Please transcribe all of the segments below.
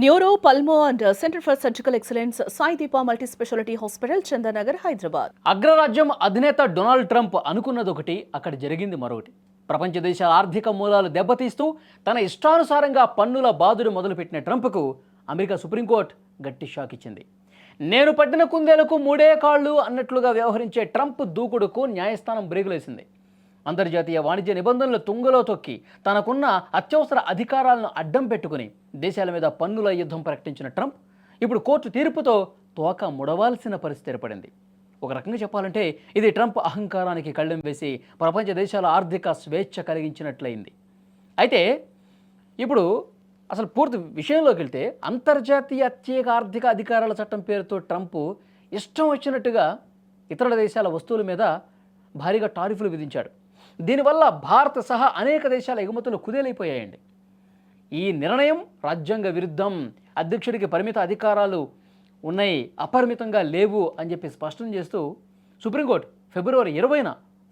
Neuro, pulmo and centre for surgical excellence Sai Deepa multi speciality hospital, Chandanagar, Hyderabad. అగ్రరాజ్యం అధినేత Donald Trump అనుకున్నది ఒకటి, అక్కడ జరిగింది మరొకటి. ప్రపంచ దేశాల ఆర్థిక మూలాలు దెబ్బతీస్తూ తన ఇష్టానుసారంగా పన్నుల బాదుడు మొదలుపెట్టిన ట్రంప్కు అమెరికా సుప్రీంకోర్టు గట్టి షాక్ ఇచ్చింది. నేను పట్టిన కుందేలకు మూడే కాళ్ళు అన్నట్లుగా వ్యవహరించే ట్రంప్ దూకుడుకు న్యాయస్థానం బ్రేకులేసింది. అంతర్జాతీయ వాణిజ్య నిబంధనలు తుంగలో తొక్కి తనకున్న అత్యవసర అధికారాలను అడ్డం పెట్టుకుని దేశాల మీద పన్నుల యుద్ధం ప్రకటించిన ట్రంప్ ఇప్పుడు కోర్టు తీర్పుతో తోక ముడవాల్సిన పరిస్థితి ఏర్పడింది. ఒక రకంగా చెప్పాలంటే ఇది ట్రంప్ అహంకారానికి కళ్ళెం వేసి ప్రపంచ దేశాల ఆర్థిక స్వేచ్ఛ కలిగించినట్లయింది. అయితే ఇప్పుడు అసలు పూర్తి విషయంలోకి వెళ్తే అంతర్జాతీయ ప్రత్యేక ఆర్థిక అధికారాల చట్టం పేరుతో ట్రంప్ ఇష్టం వచ్చినట్టుగా ఇతర దేశాల వస్తువుల మీద భారీగా టారిఫ్లు విధించాడు. దీనివల్ల భారత్ సహా అనేక దేశాల ఎగుమతులు కుదేలైపోయాయండి. ఈ నిర్ణయం రాజ్యాంగ విరుద్ధం, అధ్యక్షుడికి పరిమిత అధికారాలు ఉన్నాయి, అపరిమితంగా లేవు అని చెప్పి స్పష్టం చేస్తూ సుప్రీంకోర్టు ఫిబ్రవరి 20న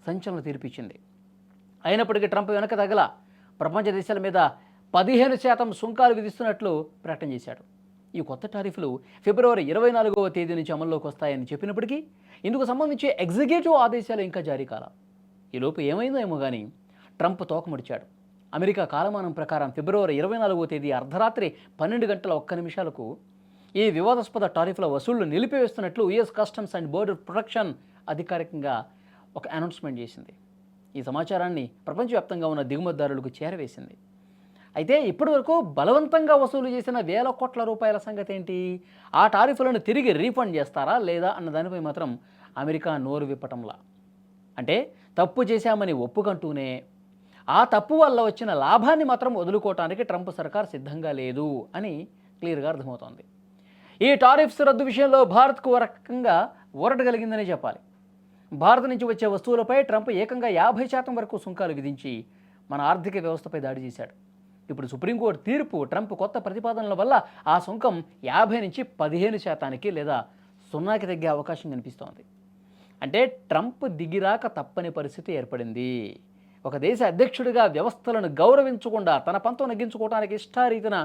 సంచలన తీర్పిచ్చింది. అయినప్పటికీ ట్రంప్ వెనక తగల ప్రపంచ దేశాల మీద 15% సుంకాలు విధిస్తున్నట్లు ప్రకటన చేశాడు. ఈ కొత్త టారిఫ్లు ఫిబ్రవరి 24వ తేదీ నుంచి అమల్లోకి వస్తాయని చెప్పినప్పటికీ ఇందుకు సంబంధించి ఎగ్జిక్యూటివ్ ఆదేశాలు ఇంకా జారీ కాల. ఈలోపు ఏమైందో ఏమో కానీ ట్రంప్ తోకముడిచాడు. అమెరికా కాలమానం ప్రకారం ఫిబ్రవరి 24వ తేదీ అర్ధరాత్రి 12:01 ఈ వివాదాస్పద టారిఫ్ల వసూళ్లు నిలిపివేస్తున్నట్లు US customs and border protection అధికారికంగా ఒక అనౌన్స్మెంట్ చేసింది. ఈ సమాచారాన్ని ప్రపంచవ్యాప్తంగా ఉన్న దిగుమతిదారులకు చేరవేసింది. అయితే ఇప్పటి వరకు బలవంతంగా వసూలు చేసిన వేల కోట్ల రూపాయల సంగతి ఏంటి? ఆ టారిఫ్లను తిరిగి రీఫండ్ చేస్తారా లేదా అన్న దానిపై మాత్రం అమెరికా నోరు విప్పటంలా. అంటే తప్పు చేశామని ఒప్పుకంటూనే ఆ తప్పు వల్ల వచ్చిన లాభాన్ని మాత్రం వదులుకోవటానికి ట్రంప్ సర్కార్ సిద్ధంగా లేదు అని క్లియర్గా అర్థమవుతోంది. ఈ టారిఫ్స్ రద్దు విషయంలో భారత్కు ఒక రకంగా ఊరట కలిగిందనే చెప్పాలి. భారత్ నుంచి వచ్చే వస్తువులపై ట్రంప్ ఏకంగా 50% వరకు సుంకాలు విధించి మన ఆర్థిక వ్యవస్థపై దాడి చేశాడు. ఇప్పుడు సుప్రీంకోర్టు తీర్పు ట్రంప్ కొత్త ప్రతిపాదనల వల్ల ఆ సుంకం 50 నుంచి 15% లేదా 0కి తగ్గే అవకాశం కనిపిస్తోంది. అంటే ట్రంప్ దిగిరాక తప్పని పరిస్థితి ఏర్పడింది. ఒక దేశ అధ్యక్షుడిగా వ్యవస్థలను గౌరవించకుండా తన పంతం నెగ్గించుకోవడానికి ఇష్టారీతిన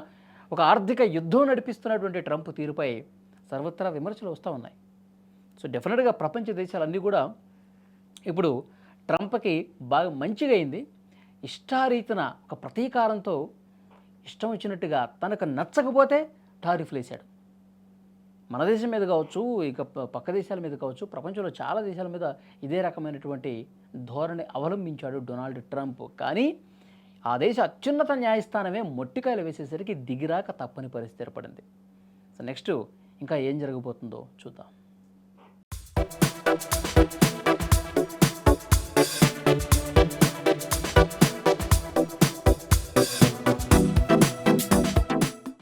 ఒక ఆర్థిక యుద్ధం నడిపిస్తున్నటువంటి ట్రంప్ తీరుపై సర్వత్రా విమర్శలు వస్తూ ఉన్నాయి. సో డెఫినెట్గా ప్రపంచ దేశాలన్నీ కూడా ఇప్పుడు ట్రంప్కి బాగా మంచిగా అయింది. ఇష్టారీతిన ఒక ప్రతీకారంతో ఇష్టం వచ్చినట్టుగా తనకు నచ్చకపోతే టారిఫ్లు వేశాడు. మన దేశం మీద కావచ్చు, ఇక పక్క దేశాల మీద కావచ్చు, ప్రపంచంలో చాలా దేశాల మీద ఇదే రకమైనటువంటి ధోరణి అవలంబించాడు డొనాల్డ్ ట్రంప్. కానీ ఆ దేశ అత్యున్నత న్యాయస్థానమే మొట్టికాయలు వేసేసరికి దిగిరాక తప్పని పరిస్థితి ఏర్పడింది. సో నెక్స్ట్ ఇంకా ఏం జరగబోతుందో చూద్దాం.